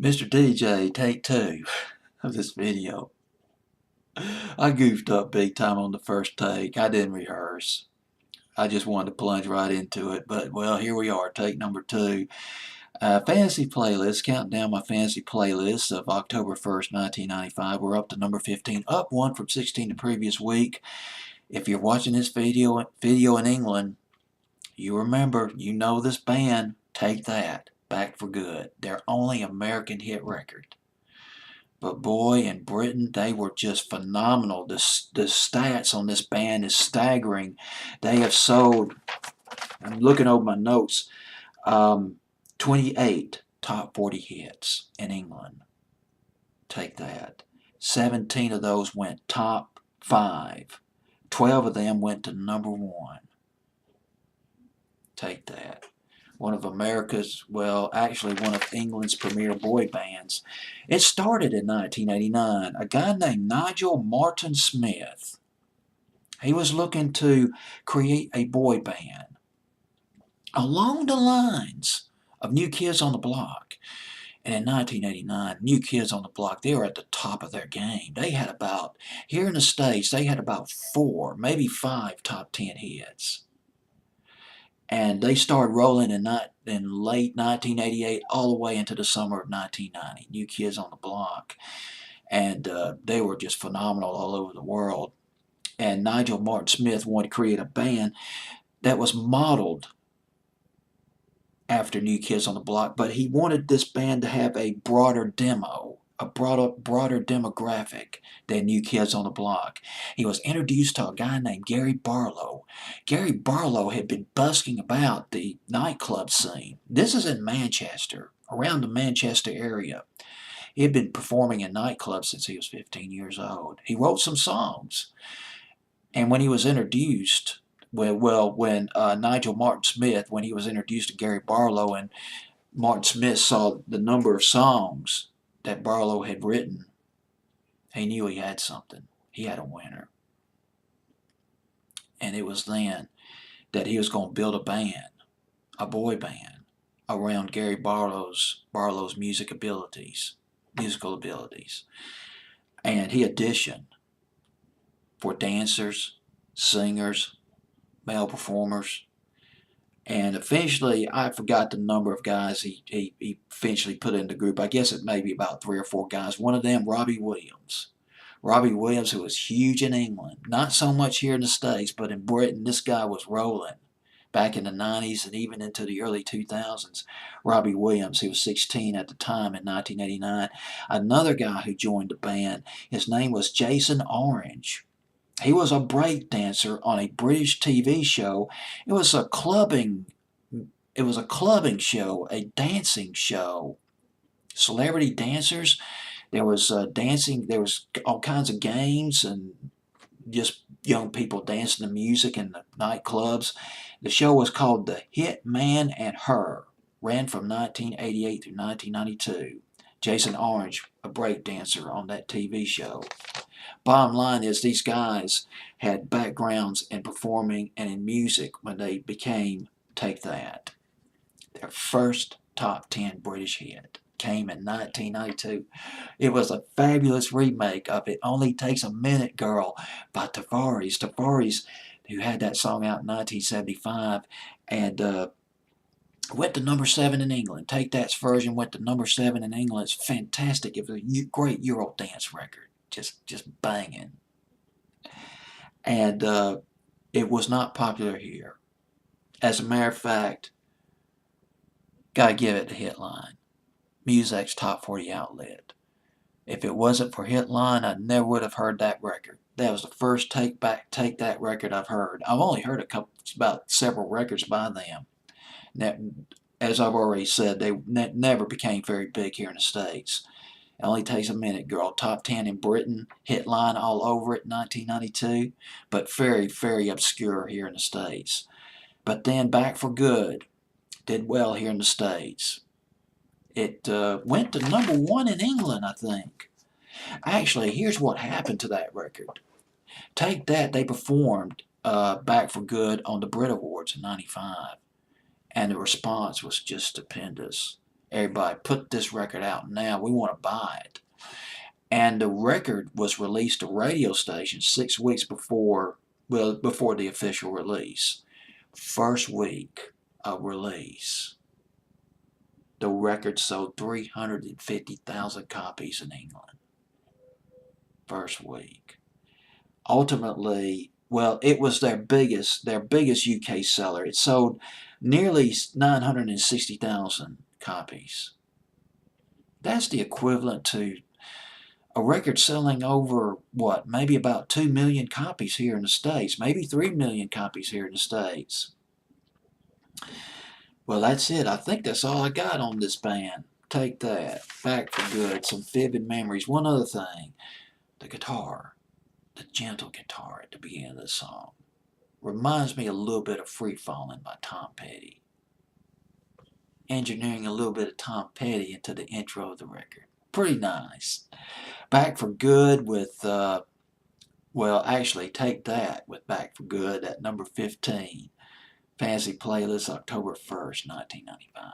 Mr. DJ, take two of this video. I goofed up big time on the first take. I didn't rehearse. I just wanted to plunge right into it, but well, here we are, take number two. Fantasy playlist, counting down my fantasy playlist of October 1st, 1995. We're up to number 15, up one from 16 the previous week. If you're watching this video in England, you remember, you know this band, Take That, Back for Good. Their only American hit record. But boy, in Britain, they were just phenomenal. The stats on this band is staggering. They have sold, I'm looking over my notes, 28 top 40 hits in England. Take that. 17 of those went top 5. 12 of them went to number 1. Take that. One of America's, well, actually one of England's premier boy bands. It started in 1989. A guy named Nigel Martin Smith. He was looking to create a boy band along the lines of New Kids on the Block. And in 1989, New Kids on the Block, they were at the top of their game. They had about, here in the States, they had about 4, maybe 5 top 10 hits. And they started rolling in late 1988 all the way into the summer of 1990. New Kids on the Block. And they were just phenomenal all over the world. And Nigel Martin Smith wanted to create a band that was modeled after New Kids on the Block, but he wanted this band to have a broader demo, a broader demographic than New Kids on the Block. He was introduced to a guy named Gary Barlow. Gary Barlow had been busking about the nightclub scene. This is in Manchester, around the Manchester area. He had been performing in nightclubs since he was 15 years old. He wrote some songs, and when he was introduced, when Nigel Martin Smith, when he was introduced to Gary Barlow, and Martin Smith saw the number of songs that Barlow had written, he knew he had something. He had a winner. And it was then that he was going to build a band, a boy band, around Gary Barlow's musical abilities. And he auditioned for dancers, singers, male performers. And eventually, I forgot the number of guys he eventually put in the group. I guess it may be about 3 or 4 guys. One of them, Robbie Williams. Robbie Williams, who was huge in England. Not so much here in the States, but in Britain, this guy was rolling. Back in the 90s and even into the early 2000s. Robbie Williams, he was 16 at the time in 1989. Another guy who joined the band, his name was Jason Orange. He was a break dancer on a British TV show. It was a clubbing show, a dancing show. Celebrity dancers. There was dancing. There was all kinds of games and just young people dancing to music in the nightclubs. The show was called The Hit Man and Her. Ran from 1988 through 1992. Jason Orange, a break dancer on that TV show. Bottom line is these guys had backgrounds in performing and in music when they became Take That. Their first top 10 British hit came in 1992. It was a fabulous remake of It Only Takes a Minute Girl by Tavares. Tavares, who had that song out in 1975 and went to number 7 in England. Take That's version went to number 7 in England. It's fantastic. It was a great Euro dance record. Just banging. And it was not popular here. As a matter of fact, gotta give it to Hitline, Muzak's top 40 outlet. If it wasn't for Hitline, I never would have heard that record. That was the first Take That record I've heard. I've only heard about several records by them. That, as I've already said, they never became very big here in the States. It Only Takes a Minute Girl, top 10 in Britain, Hitline all over it in 1992, but very, very obscure here in the States. But then Back for Good did well here in the States. It went to number 1 in England, I think. Actually, here's what happened to that record. Take That, they performed Back for Good on the Brit Awards in '95, and the response was just stupendous. Everybody, put this record out now. We want to buy it. And the record was released to radio stations 6 weeks before, well, before the official release. First week of release, the record sold 350,000 copies in England. First week. Ultimately, well, it was their biggest UK seller. It sold nearly 960,000 copies. That's the equivalent to a record selling over, what, maybe about 2 million copies here in the States, maybe 3 million copies here in the States. Well, that's it. I think that's all I got on this band. Take That, Back for Good, some vivid memories. One other thing, the guitar, the gentle guitar at the beginning of the song, reminds me a little bit of Free Fallin' by Tom Petty. Engineering a little bit of Tom Petty into the intro of the record. Pretty nice. Back for Good with, well, actually, Take That with Back for Good at number 15. Fancy Playlist, October 1st, 1995.